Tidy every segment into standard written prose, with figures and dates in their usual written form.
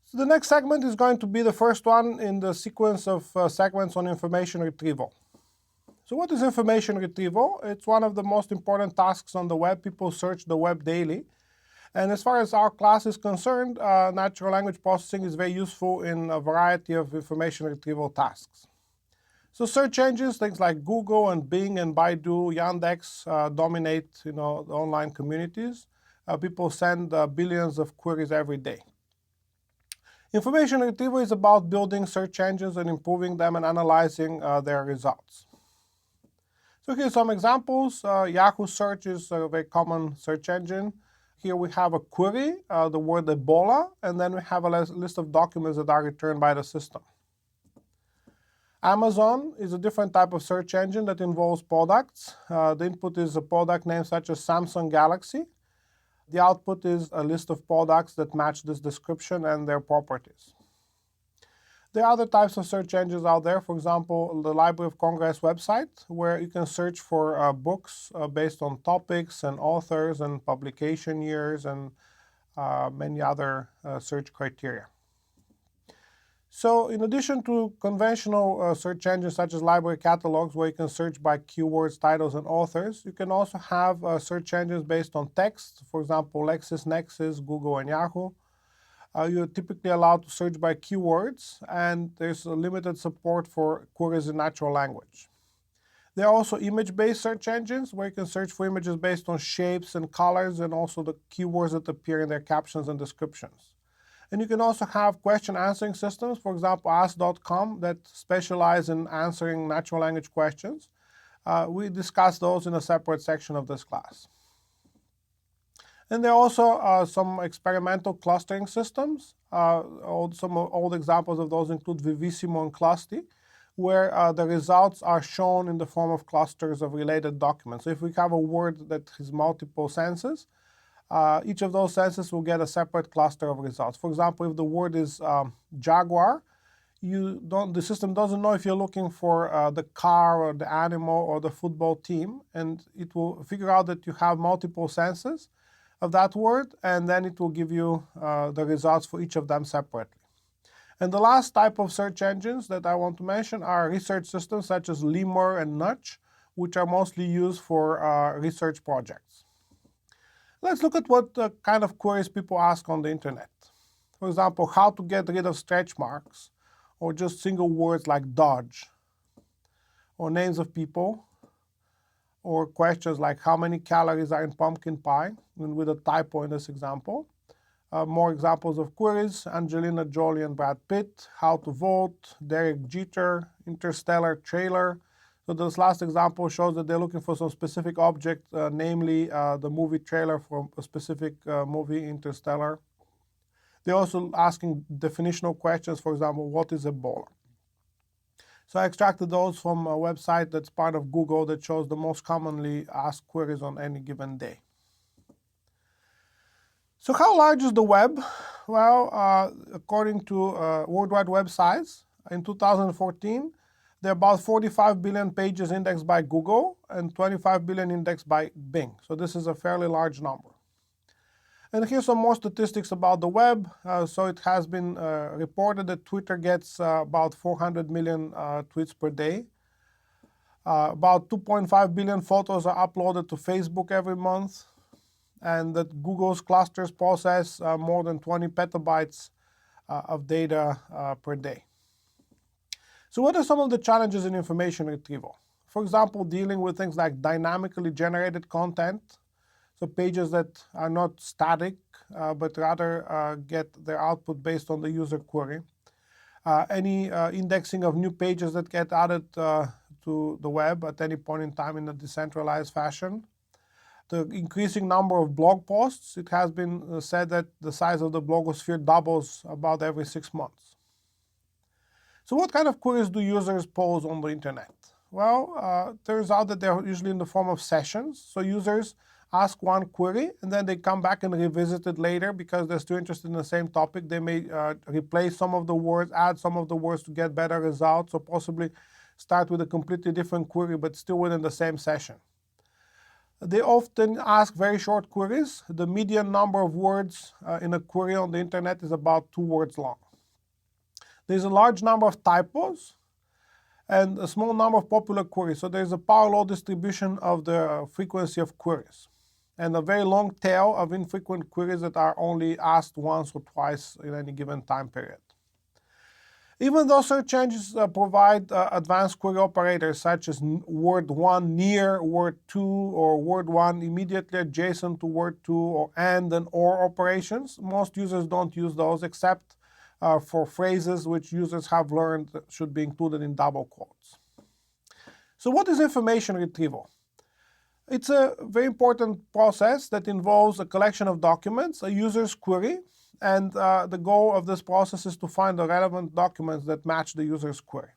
So the next segment is going to be the first one in the sequence of segments on information retrieval. So what is information retrieval? It's one of the most important tasks on the web. People search the web daily. And as far as our class is concerned, natural language processing is very useful in a variety of information retrieval tasks. So search engines, things like Google and Bing and Baidu, Yandex dominate the online communities. People send billions of queries every day. Information retrieval is about building search engines and improving them and analyzing their results. So here's some examples. Yahoo Search is a very common search engine. Here we have a query, the word Ebola, and then we have a list of documents that are returned by the system. Amazon is a different type of search engine that involves products. The input is a product name such as Samsung Galaxy. The output is a list of products that match this description and their properties. There are other types of search engines out there. For example, the Library of Congress website, where you can search for books based on topics and authors and publication years and many other search criteria. So in addition to conventional search engines such as library catalogs, where you can search by keywords, titles, and authors, you can also have search engines based on text. For example, LexisNexis, Google, and Yahoo. You're typically allowed to search by keywords, and there's a limited support for queries in natural language. There are also image-based search engines, where you can search for images based on shapes and colors, and also the keywords that appear in their captions and descriptions. And you can also have question answering systems, for example, Ask.com, that specialize in answering natural language questions. We discussed those in a separate section of this class. And there are also some experimental clustering systems. Some old examples of those include Vivissimo and Clusty, where the results are shown in the form of clusters of related documents. So if we have a word that has multiple senses, each of those senses will get a separate cluster of results. For example, if the word is jaguar, the system doesn't know if you're looking for the car or the animal or the football team, and it will figure out that you have multiple senses of that word, and then it will give you the results for each of them separately. And the last type of search engines that I want to mention are research systems such as Lemur and Nutch, which are mostly used for research projects. Let's look at what kind of queries people ask on the internet. For example, how to get rid of stretch marks, or just single words like dodge, or names of people, or questions like how many calories are in pumpkin pie, and with a typo in this example. More examples of queries: Angelina Jolie and Brad Pitt, how to vote, Derek Jeter, interstellar trailer. So this last example shows that they're looking for some specific object, namely the movie trailer for a specific movie, Interstellar. They're also asking definitional questions, for example, what is Ebola? So I extracted those from a website that's part of Google that shows the most commonly asked queries on any given day. So how large is the web? Well, according to World Wide Web size, in 2014, there are about 45 billion pages indexed by Google and 25 billion indexed by Bing. So this is a fairly large number. And here's some more statistics about the web. So it has been reported that Twitter gets about 400 million tweets per day. About 2.5 billion photos are uploaded to Facebook every month. And that Google's clusters process more than 20 petabytes of data per day. So what are some of the challenges in information retrieval? For example, dealing with things like dynamically generated content, so pages that are not static, but rather get their output based on the user query. Any indexing of new pages that get added to the web at any point in time in a decentralized fashion. The increasing number of blog posts. It has been said that the size of the blogosphere doubles about every 6 months. So what kind of queries do users pose on the internet? Well, turns out that they're usually in the form of sessions. So users ask one query, and then they come back and revisit it later because they're still interested in the same topic. They may replace some of the words, add some of the words to get better results, or possibly start with a completely different query, but still within the same session. They often ask very short queries. The median number of words in a query on the internet is about 2 words long. There's a large number of typos and a small number of popular queries. So there's a power law distribution of the frequency of queries, and a very long tail of infrequent queries that are only asked once or twice in any given time period. Even though search engines provide advanced query operators such as word 1 near word 2 or word 1 immediately adjacent to word 2 or and or operations, most users don't use those except for phrases which users have learned should be included in double quotes. So what is information retrieval? It's a very important process that involves a collection of documents, a user's query, and the goal of this process is to find the relevant documents that match the user's query.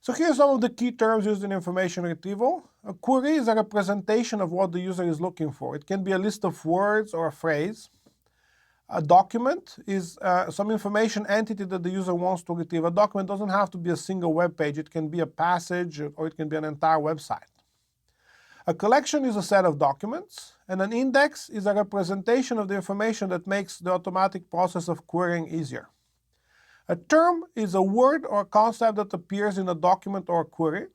So here are some of the key terms used in information retrieval. A query is a representation of what the user is looking for. It can be a list of words or a phrase. A document is some information entity that the user wants to retrieve. A document doesn't have to be a single web page. It can be a passage or it can be an entire website. A collection is a set of documents, and an index is a representation of the information that makes the automatic process of querying easier. A term is a word or a concept that appears in a document or a query.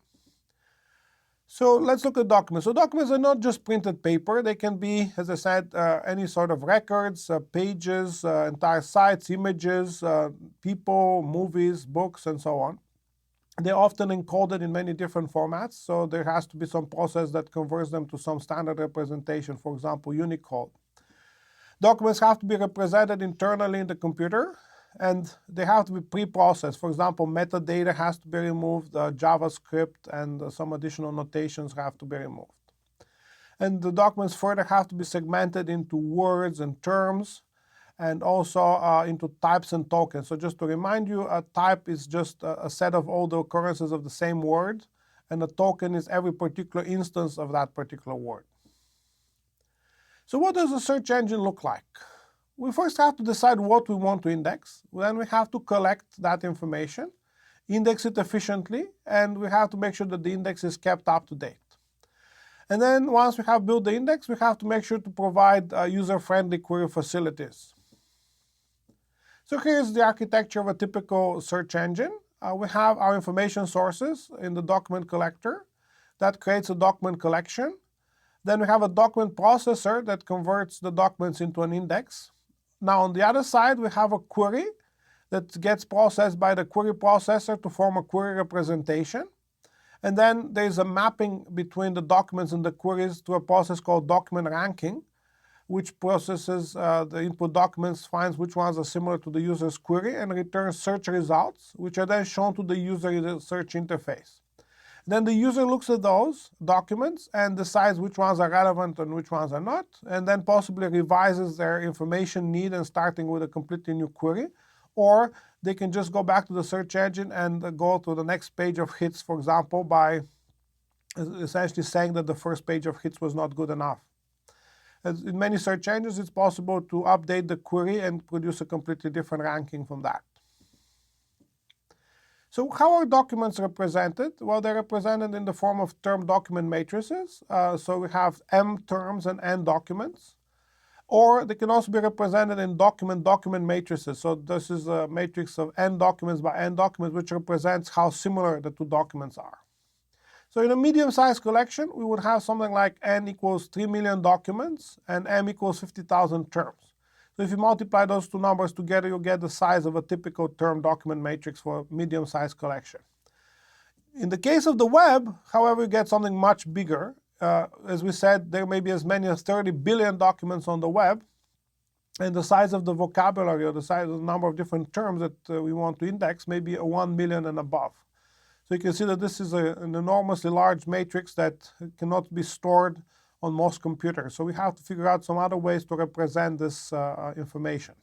So let's look at documents. So documents are not just printed paper. They can be, as I said, any sort of records, pages, entire sites, images, people, movies, books, and so on. They're often encoded in many different formats, so there has to be some process that converts them to some standard representation, for example, Unicode. Documents have to be represented internally in the computer, and they have to be pre-processed. For example, metadata has to be removed, JavaScript, and some additional notations have to be removed. And the documents further have to be segmented into words and terms, and also into types and tokens. So just to remind you, a type is just a set of all the occurrences of the same word, and a token is every particular instance of that particular word. So what does a search engine look like? We first have to decide what we want to index. Then we have to collect that information, index it efficiently, and we have to make sure that the index is kept up to date. And then once we have built the index, we have to make sure to provide user-friendly query facilities. So here's the architecture of a typical search engine. We have our information sources in the document collector. That creates a document collection. Then we have a document processor that converts the documents into an index. Now on the other side, we have a query that gets processed by the query processor to form a query representation. And then there's a mapping between the documents and the queries to a process called document ranking, which processes the input documents, finds which ones are similar to the user's query, and returns search results, which are then shown to the user in the search interface. Then the user looks at those documents and decides which ones are relevant and which ones are not, and then possibly revises their information need and starting with a completely new query. Or they can just go back to the search engine and go to the next page of hits, for example, by essentially saying that the first page of hits was not good enough. As in many search engines, it's possible to update the query and produce a completely different ranking from that. So how are documents represented? Well, they're represented in the form of term document matrices. So we have M terms and N documents. Or they can also be represented in document matrices. So this is a matrix of N documents by N documents, which represents how similar the two documents are. So in a medium-sized collection, we would have something like N equals 3 million documents and M equals 50,000 terms. So if you multiply those two numbers together, you get the size of a typical term document matrix for a medium-sized collection. In the case of the web, however, you get something much bigger. As we said, there may be as many as 30 billion documents on the web, and the size of the vocabulary or the size of the number of different terms that we want to index may be 1 million and above. So you can see that this is an enormously large matrix that cannot be stored on most computers. So we have to figure out some other ways to represent this information.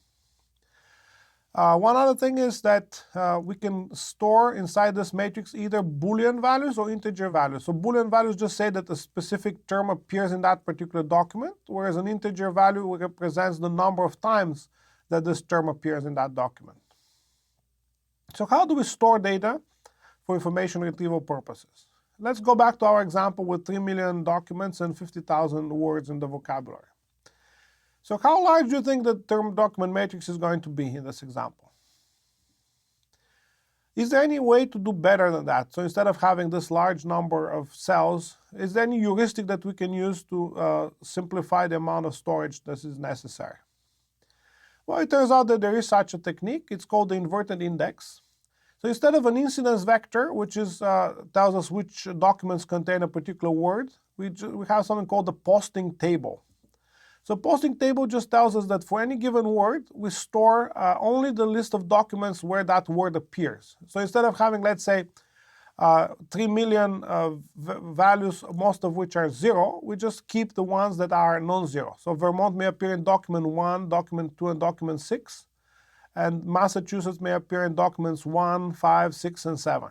One other thing is that we can store inside this matrix either Boolean values or integer values. So Boolean values just say that a specific term appears in that particular document, whereas an integer value represents the number of times that this term appears in that document. So how do we store data for information retrieval purposes? Let's go back to our example with 3 million documents and 50,000 words in the vocabulary. So how large do you think the term document matrix is going to be in this example? Is there any way to do better than that? So instead of having this large number of cells, is there any heuristic that we can use to simplify the amount of storage that is necessary? Well, it turns out that there is such a technique. It's called the inverted index. So instead of an incidence vector, which tells us which documents contain a particular word, we have something called the posting table. So posting table just tells us that for any given word, we store only the list of documents where that word appears. So instead of having, let's say, 3 million values, most of which are 0, we just keep the ones that are non-zero. So Vermont may appear in document 1, document 2, and document 6. And Massachusetts may appear in documents 1, 5, 6, and 7.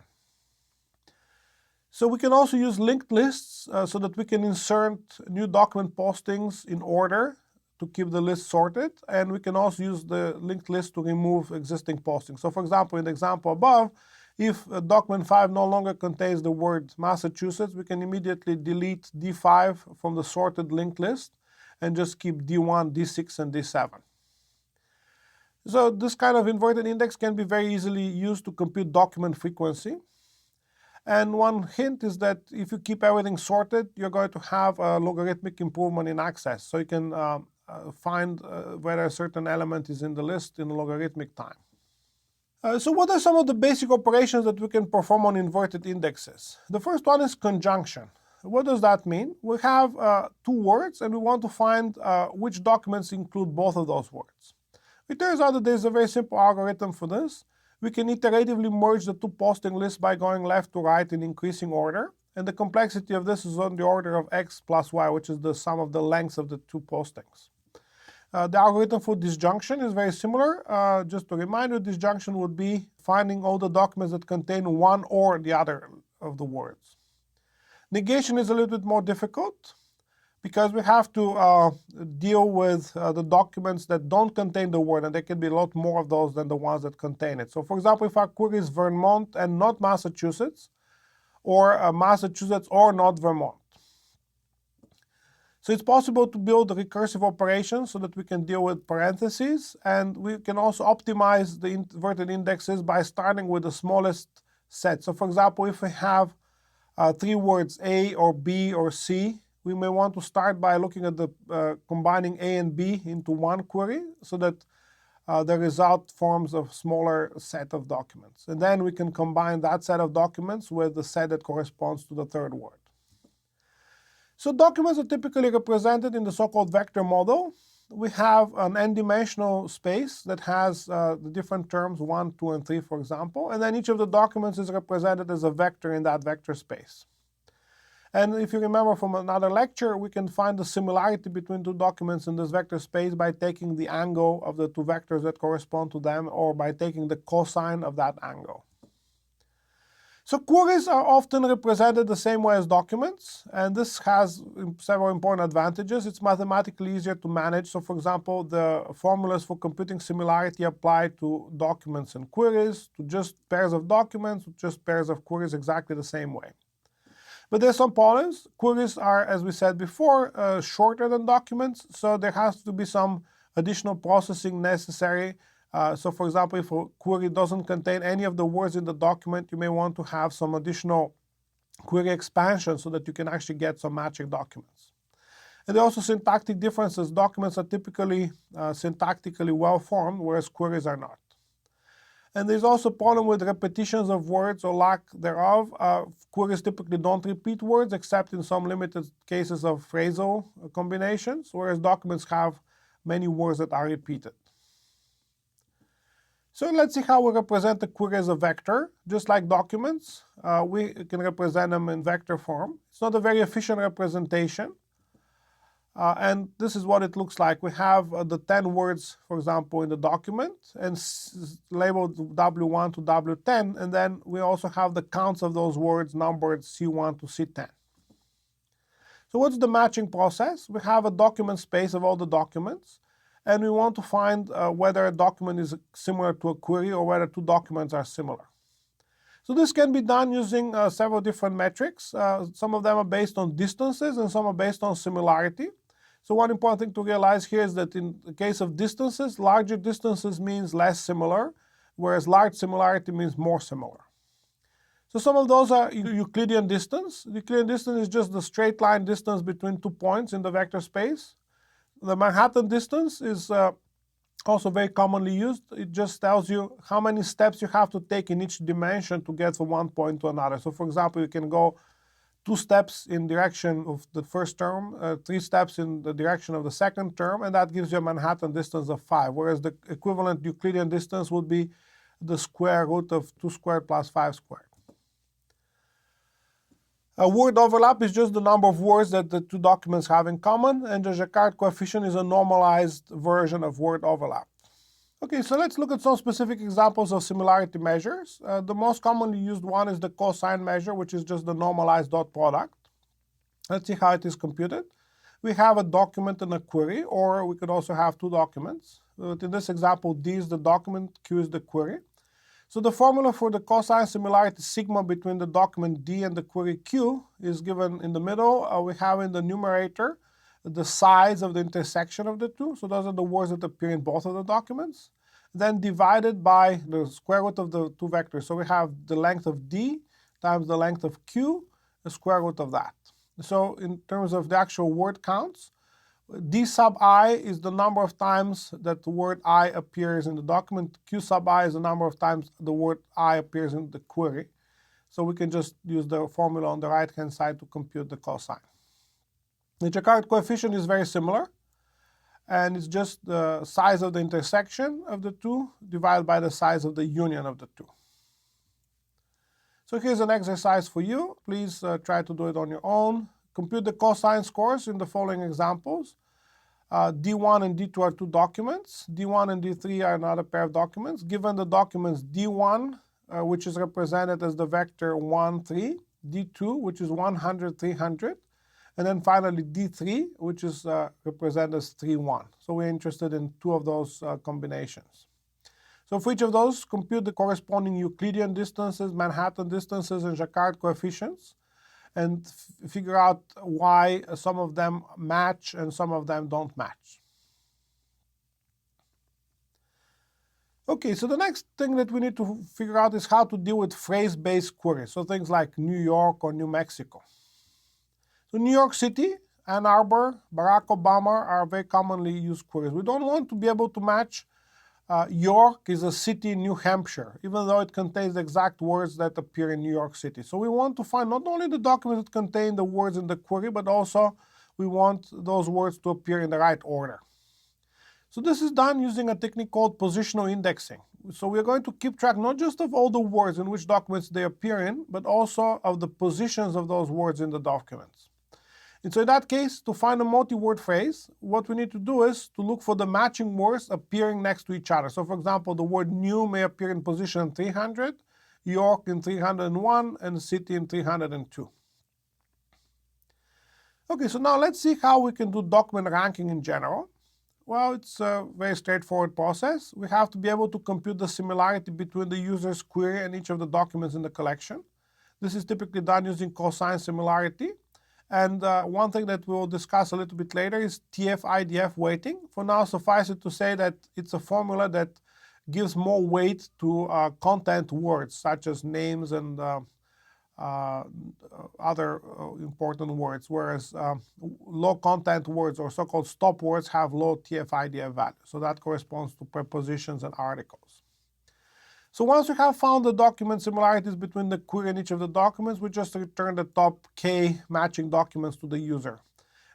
So we can also use linked lists so that we can insert new document postings in order to keep the list sorted. And we can also use the linked list to remove existing postings. So for example, in the example above, if document 5 no longer contains the word Massachusetts, we can immediately delete D5 from the sorted linked list and just keep D1, D6, and D7. So this kind of inverted index can be very easily used to compute document frequency. And one hint is that if you keep everything sorted, you're going to have a logarithmic improvement in access. So you can find whether a certain element is in the list in logarithmic time. So what are some of the basic operations that we can perform on inverted indexes? The first one is conjunction. What does that mean? We have two words, and we want to find which documents include both of those words. It turns out that there's a very simple algorithm for this. We can iteratively merge the two posting lists by going left to right in increasing order. And the complexity of this is on the order of x plus y, which is the sum of the lengths of the two postings. The algorithm for disjunction is very similar. Just to remind you, disjunction would be finding all the documents that contain one or the other of the words. Negation is a little bit more difficult because we have to deal with the documents that don't contain the word, and there can be a lot more of those than the ones that contain it. So for example, if our query is Vermont and not Massachusetts, or Massachusetts or not Vermont. So it's possible to build recursive operations so that we can deal with parentheses, and we can also optimize the inverted indexes by starting with the smallest set. So for example, if we have 3 words A or B or C, we may want to start by looking at the combining A and B into one query so that the result forms a smaller set of documents. And then we can combine that set of documents with the set that corresponds to the third word. So documents are typically represented in the so-called vector model. We have an n-dimensional space that has the different terms 1, 2, and 3, for example. And then each of the documents is represented as a vector in that vector space. And if you remember from another lecture, we can find the similarity between two documents in this vector space by taking the angle of the two vectors that correspond to them, or by taking the cosine of that angle. So queries are often represented the same way as documents, and this has several important advantages. It's mathematically easier to manage. So for example, the formulas for computing similarity apply to documents and queries, to just pairs of documents, to just pairs of queries, exactly the same way. But there's some problems. Queries are, as we said before, shorter than documents, so there has to be some additional processing necessary. So for example, if a query doesn't contain any of the words in the document, you may want to have some additional query expansion so that you can actually get some matching documents. And there are also syntactic differences. Documents are typically syntactically well-formed, whereas queries are not. And there's also a problem with repetitions of words or lack thereof. Queries typically don't repeat words except in some limited cases of phrasal combinations, whereas documents have many words that are repeated. So let's see how we represent a query as a vector. Just like documents, we can represent them in vector form. It's not a very efficient representation. And this is what it looks like. We have the 10 words, for example, in the document, and labeled W1 to W10. And then we also have the counts of those words numbered C1 to C10. So what's the matching process? We have a document space of all the documents. And we want to find whether a document is similar to a query or whether two documents are similar. So this can be done using several different metrics. Some of them are based on distances and some are based on similarity. So one important thing to realize here is that in the case of distances, larger distances means less similar, whereas large similarity means more similar. So some of those are Euclidean distance. Euclidean distance is just the straight line distance between 2 points in the vector space. The Manhattan distance is also very commonly used. It just tells you how many steps you have to take in each dimension to get from one point to another. So for example, you can go 2 steps in direction of the first term, 3 steps in the direction of the second term, and that gives you a Manhattan distance of 5, whereas the equivalent Euclidean distance would be the square root of 2 squared plus 5 squared. A word overlap is just the number of words that the two documents have in common, and the Jacquard coefficient is a normalized version of word overlap. Okay, so let's look at some specific examples of similarity measures. The most commonly used one is the cosine measure, which is just the normalized dot product. Let's see how it is computed. We have a document and a query, or we could also have 2 documents. But in this example, D is the document, Q is the query. So the formula for the cosine similarity sigma between the document D and the query Q is given in the middle. We have in the numerator the size of the intersection of the two. So those are the words that appear in both of the documents. Then divided by the square root of the 2 vectors. So we have the length of D times the length of Q, the square root of that. So in terms of the actual word counts, D sub I is the number of times that the word I appears in the document. Q sub I is the number of times the word I appears in the query. So we can just use the formula on the right-hand side to compute the cosine. The Jacquard coefficient is very similar, and it's just the size of the intersection of the two divided by the size of the union of the two. So here's an exercise for you. Please try to do it on your own. Compute the cosine scores in the following examples. D1 and D2 are 2 documents. D1 and D3 are another pair of documents. Given the documents D1, which is represented as the vector 1, 3, D2, which is 100, 300, and then finally D3, which is represented as 3, 1. So we're interested in 2 of those combinations. So for each of those, compute the corresponding Euclidean distances, Manhattan distances, and Jacquard coefficients, and figure out why some of them match and some of them don't match. Okay, so the next thing that we need to figure out is how to deal with phrase-based queries, so things like New York or New Mexico. So New York City, Ann Arbor, Barack Obama are very commonly used queries. We don't want to be able to match York is a city in New Hampshire, even though it contains the exact words that appear in New York City. So we want to find not only the documents that contain the words in the query, but also we want those words to appear in the right order. So this is done using a technique called positional indexing. So we're going to keep track not just of all the words in which documents they appear in, but also of the positions of those words in the documents. And so in that case, to find a multi-word phrase, what we need to do is to look for the matching words appearing next to each other. So for example, the word new may appear in position 300, York in 301, and city in 302. Okay, so now let's see how we can do document ranking in general. Well, it's a very straightforward process. We have to be able to compute the similarity between the user's query and each of the documents in the collection. This is typically done using cosine similarity. And one thing that we'll discuss a little bit later is TF-IDF weighting. For now, suffice it to say that it's a formula that gives more weight to content words, such as names and other important words, whereas low content words or so-called stop words have low TF-IDF value. So that corresponds to prepositions and articles. So once we have found the document similarities between the query and each of the documents, we just return the top K matching documents to the user.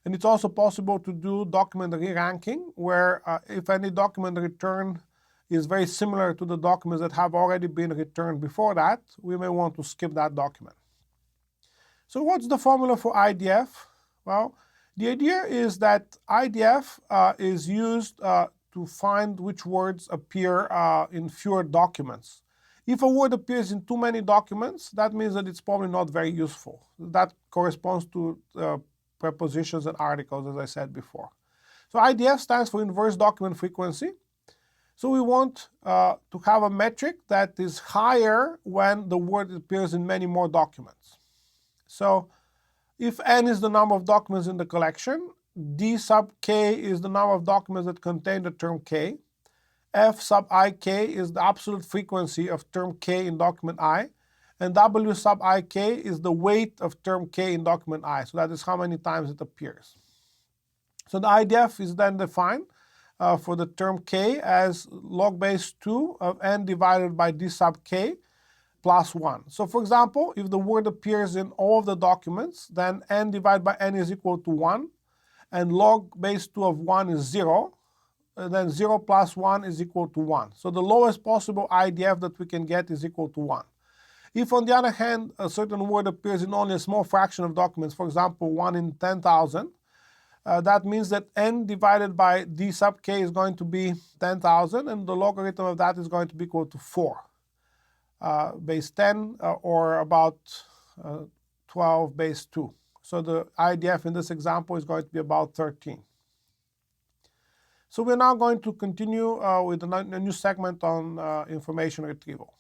And it's also possible to do document re-ranking, where if any document returned is very similar to the documents that have already been returned before that, we may want to skip that document. So what's the formula for IDF? Well, the idea is that IDF is used to find which words appear in fewer documents. If a word appears in too many documents, that means that it's probably not very useful. That corresponds to prepositions and articles, as I said before. So IDF stands for inverse document frequency. So we want to have a metric that is higher when the word appears in many more documents. So if n is the number of documents in the collection, d sub k is the number of documents that contain the term k, f sub ik is the absolute frequency of term k in document I, and w sub ik is the weight of term k in document I. So that is how many times it appears. So the IDF is then defined for the term k as log base 2 of n divided by d sub k plus 1. So for example, if the word appears in all of the documents, then n divided by n is equal to 1, and log base 2 of 1 is 0, and then 0 plus 1 is equal to 1. So the lowest possible IDF that we can get is equal to 1. If, on the other hand, a certain word appears in only a small fraction of documents, for example, 1 in 10,000, that means that n divided by d sub k is going to be 10,000, and the logarithm of that is going to be equal to 4. Base 10 or about 12 base 2. So the IDF in this example is going to be about 13. So we're now going to continue with a new segment on information retrieval.